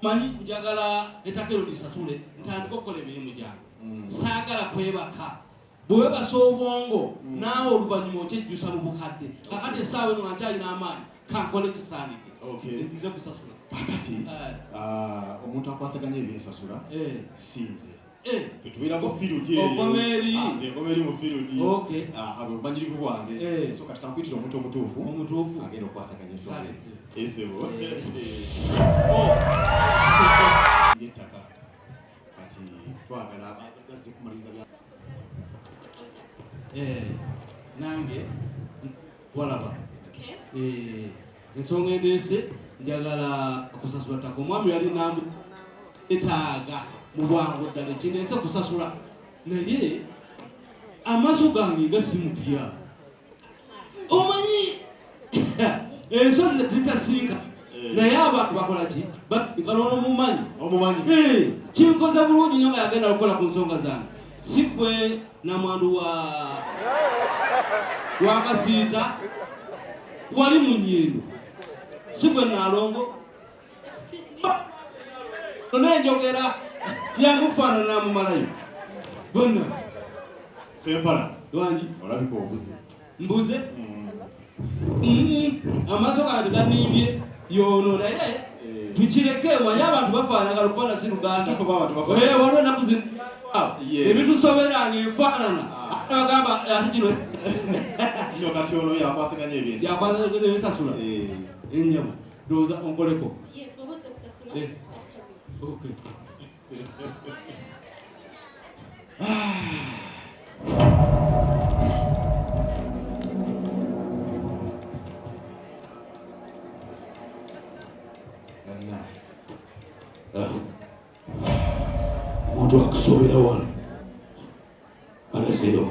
Manyi njagala etakero lisasule ntandika okukola emirimu gyange. Saagala kwebaka. Bwebasa obwongo naawe oluvannyuma okyejjusa mu bukadde. Kakati essaawa eno nkyalina amaanyi kankole kisaanike. Nzize kusasula. Kakati omuntu akwasaganya ebyensasula sinze. Tubeera mu field eyo. Okomeri mu field. Abo bumanyirivu bwange. So kati kankuyitira omuntu omutuufu agenda okwasaganya ensonga. Esebo. Yettaka. Kati twagala abazze kumaliriza bya nange walaba ensonga endeese njagala kusasula ttaka. Omwami yali nambu etaaga mu bwangu ddala ekindeese kusasula naye amaaso gange gasimupya. Omanyi ensozi zitasinka naye abantu bakola ki balona omumanyi kinkoze bulungi nnyo nga yagenda okukola ku nsonga zange. Si gwe namwandu wa Kasiita wali mu Nnyindo, si gwe Nalongo n'enjogera yamufaanana namumalayo bonna Sempala wangi olabika obuze mbuze amaaso gange ganimbye yono naye tukireke ewanyi abantu bafaanagala okufaana si Luganda. Waliwo ennaku zino ebitusoberanga enfaanana bagamba ate kino kati ono yakwasaganya ebyensasula ennyama ndowooza onkoleko. Omuntu akusobera wano alazeyo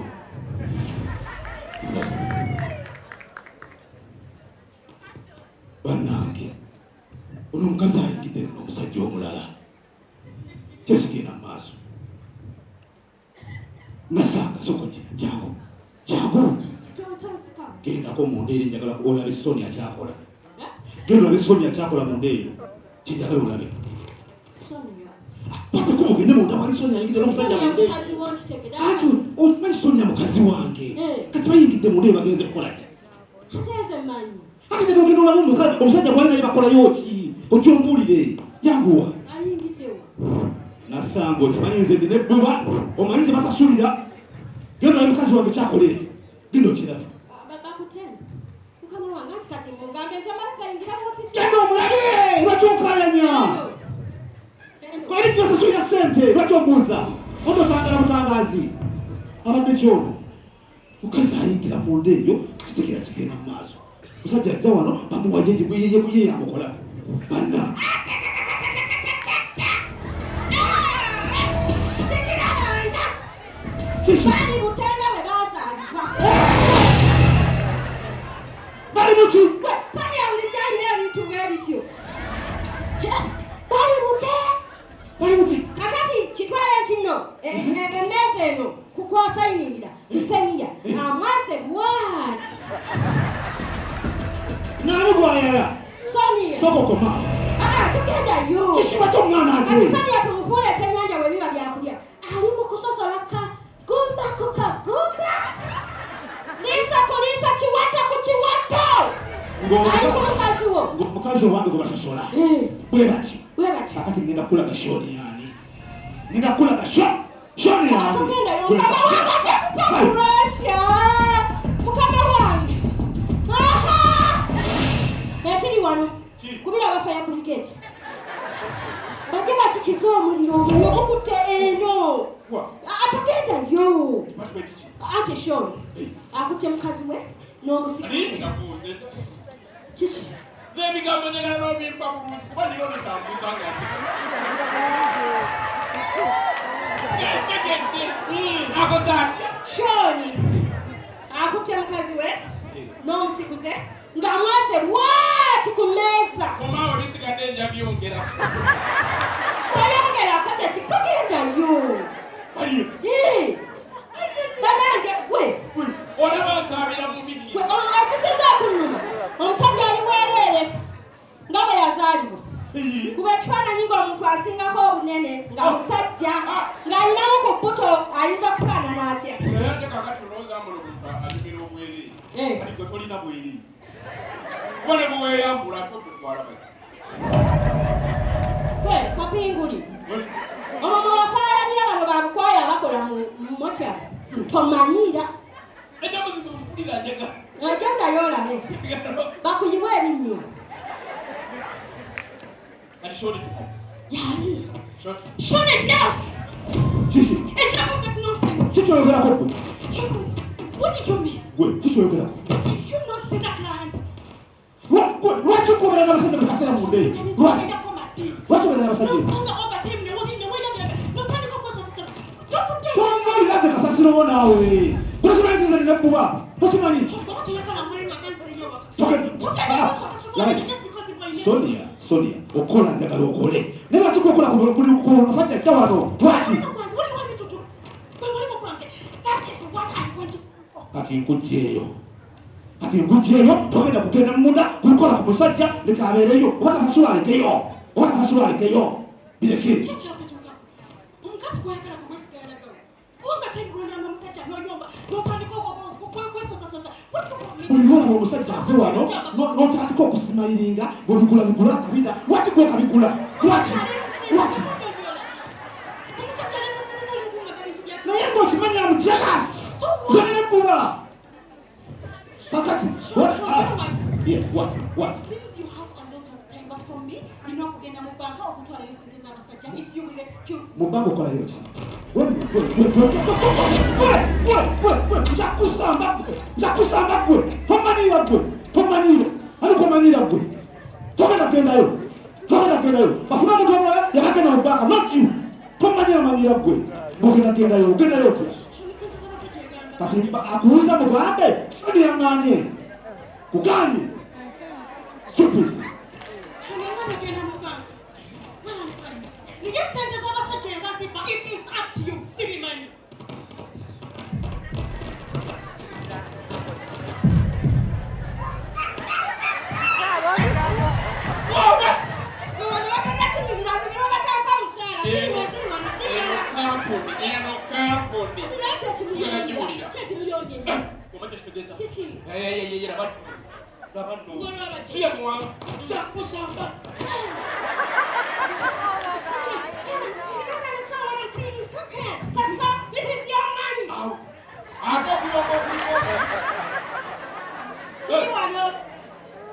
bannange ono omukazi ayingidde n'omusajja omulala kyo kigenda mu maaso. Nasanga soko jangu gendako mu ndeeri njagala olabe Soni akyakola. Genda olabe Soni akyakola mu ndeeri kinjagala olabe. Pate kumugende munda wali Soni ayingidde n'omusajja mu ndeeri. Ati omanyi Soni mukazi wange kati bayingidde mu ndeeri bagenze kukola ki? Ate njagala ogenda olabe omusajja gwali naye bakolayo ki? Okyombuulire yanguwa. Nasanga okimanyi nze ndina ebbuba omanyi nze basasulira. Genda olabe mukazi wange kyakole genda okirabe. Genda omulabe lwaki onkayanya? Kwali kibasasulira ssente lwaki obuuza? Ondo otangala butangazi abadde kyono mukazi ayingira mu nda eyo kitegera kigenda mu maaso. Musajja ajja wano bamuwaye ye yamukola banna bali muki bali muki kakati kitwala kino emmeeza eno kukwasayingira tusenya amwase what nani gwayala Sonia sokokoma tugenda yo kishiba ky'omwana ate Sonia tumufuula ekyennyanja bwe biba byakulya ali mu kusosolaka gumba kukagumba liisa ku liisa kiwato ku kiwato ali ku mukazi wo omukazi owange gwe basosola bwe bati akati ngenda kulaga Shoni yani ngenda kulaga Shoni yani tugenda yo mukama wange akupakurasha mukama wange ekiri wano kubira bafaya kuliketi bajja batikiza omuliro omuliro okutte eno atugenda yo ate Shoni akutte mukazi we n'omusiki kiki ebigambo njagala n'obimpa bulungi kuba niyo bitambuza nga Shoni akutte mukazi we n'omusikuze ng'amwase bwati ku mmeeza omaawe bisigadde nja byongera oyongera akatesi tugenda yo banange gwe olaba nkaabira mu biki ekisinga okunnuma omusajja ali bwereere nga bwe yazaalibwa kuba ekifaananyi ng'omu bwiri. Bwana bwe yambula tutwala bali. Kwe kapinguli. Omama wakwaya bya bano babukwaya bakola mu mocha. Tomanyira. Eta muzimu mpulira njega. Agenda yolabe. Bakuyibwa ebinnyo. Ati shoni. Yali. Shot. Shone enough. Chichi. Enough of that nonsense. Chichi oyogera ko. What did you mean? Gwe, chichi oyogera ko. Did you not see that client? Lwaki kubeera n'abasajja mu kaseera mu ndeeyi? Lwaki? Lwaki obeera n'abasajja? Tomulira nze kasasirowo naawe. Tokimanyiza nina bbuba. Tokimanyi. Sonia, okola njagala okole. Naye lwaki kukola ku musajja ajja wano? Lwaki? Kati nkugjeeyo. Togenda kugenda munda kukola ku musajja leka abeereyo. Oba tasasula alekeyo. Bireke. Buli lwolaba omusajja aze wano n'otandika okusimayiringa ng'obigula akabina. Lwaki gw'okabigula? Lwaki? Naye ng'okimanyi I'm jealous. Nze nina ebbuba. Kakati. What? Yeah, what? Since you have a lot of time, but for me, you're not going to move back out to if you will excuse me. Mubango kola yoki. Njakusamba gwe. Tomanyiira gwe. Togenda gendayo. Bafuna omuntu omulala yabagenda mu bbanga, not you. Tomanyiira gwe. Ogenda gendayo otya. Kati akubuuza mugambe, odiyaŋŋaanye. Kugambye. Stupid. You just sent us over such a embassy, but it is up to you, silly man.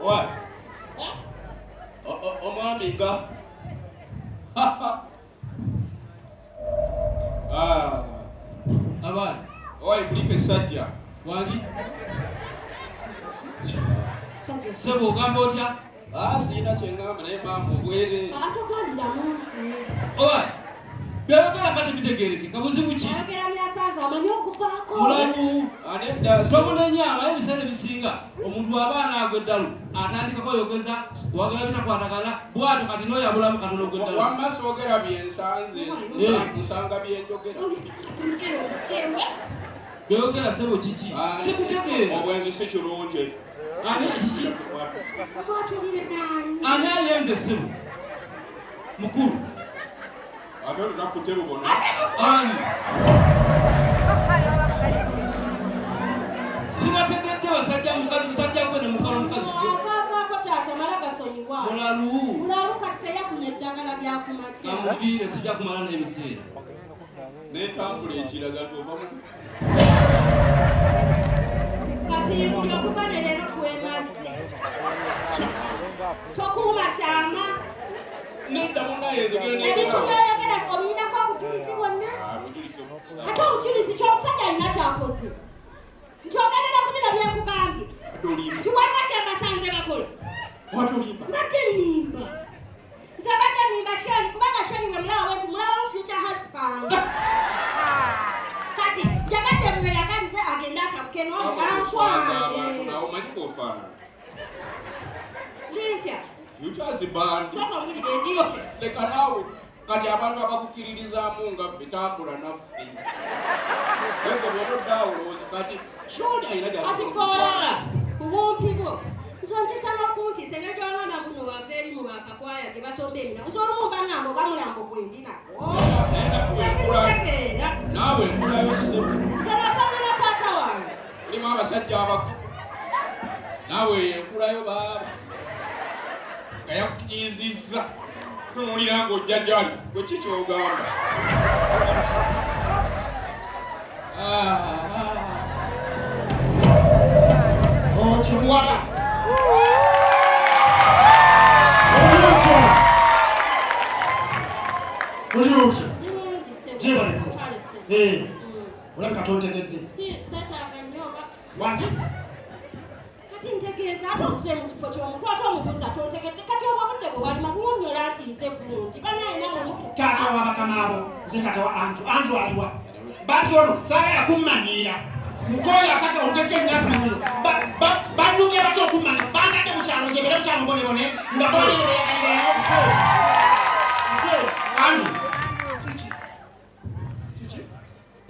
What? Omwami nga. Abana. Owaye kuliko essajja. Wangi. Sebo ogamba otya? Siyina kyengamba naye maama obwere. Owa. Byayogera kati bitegeereke. Kabuzibu ki? Mulamu. Tomunenya naye ebiseera ebisinga omuntu abaana agwa eddalu atandikako oyogeza wagala bitakwatagana bw'atyo kati n'oyabulamu katono gw'eddalu. Wamma soogera byensanze nsanga byenjogera. Byayogera sebo kiki? Sikutegeera. Obwenzi si kirungi. Ani kiki? Ani ayenze sebo? Mukulu. Ate olutakuterubona. Ani? Sinategedde basajja mukazi sajja gwe ne mukalo mukazi gwe. Mulalu kati teyakunya eddagala byakumakya. kamuviire sijja kumala n'ebiseera. N'etambula ekiragala oba mu. Kati okuba ne leero twemaze. Tokuuma kyama. Nedda munnayenze Ebintu by'oyogera obiyinako obujulizi bwonna. Ate obujulizi ky'omusajja alina kyakoze. Nti ogendera ku bino byekugambye. Nti waliwo kyembasanze bakola. Mbadde nnimba. Nze mbadde nnimba Shani kubanga Shani we mulaba nti mulaba future husband. Kati yagadde mwe yagalize agende atabuke n'omugankwange. Omanyi k'ofaanana. Kintya. Future husband. Sooka owulire endiyise. Leka naawe kati abantu abakukkiririzaamu nga ffe tambula naffe. Ego bw'obuddawuloozi kati Shoni alina Kati kola ku bumpi bwo. Nsonjesa n'okuntiisa engeri gy'abaana buno bava eri mu bakakwaya gye basomba emina. Nsolumu bannange oba mulambo gwendi nagwo. Tekitegeera. naawe nkulayo ssebo. Nze nasomera taata wange. Mulimu abasajja Nawe yenkulayo baba. Nga yakunyizizza. Tuwulira ng'ojja gyali. Gwe ki ky'ogamba? Okimuwala. Uliuki. Jibaleko. Olabika tontegedde. Wangi. Kati ntegeeza ate osse mu kifo ky'omuntu ate omubuuza tontegedde kati obudde bwe wali mannyonnyola nti nze bulungi banaayina mu mutu. Taata wa bakama abo, nze taata wa Anju. Anju aliwa. Bati ono saagala kummanyiira. Nkoyo akati ogezezi n'akamanyiro. Bannumye batya okummanya. Bangadde mu kyalo nze beera mu kyalo mbonebone nga boolere beeyagalirayo. Anju.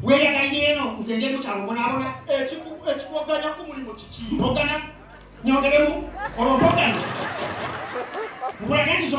Weeyagalira eno nze ngeri mu kyalo mbonaabona. Ekikuwaganya ku mulimu kiki? Mbogana. Nyongeremu. Olwo mbogana. Nkulaga nti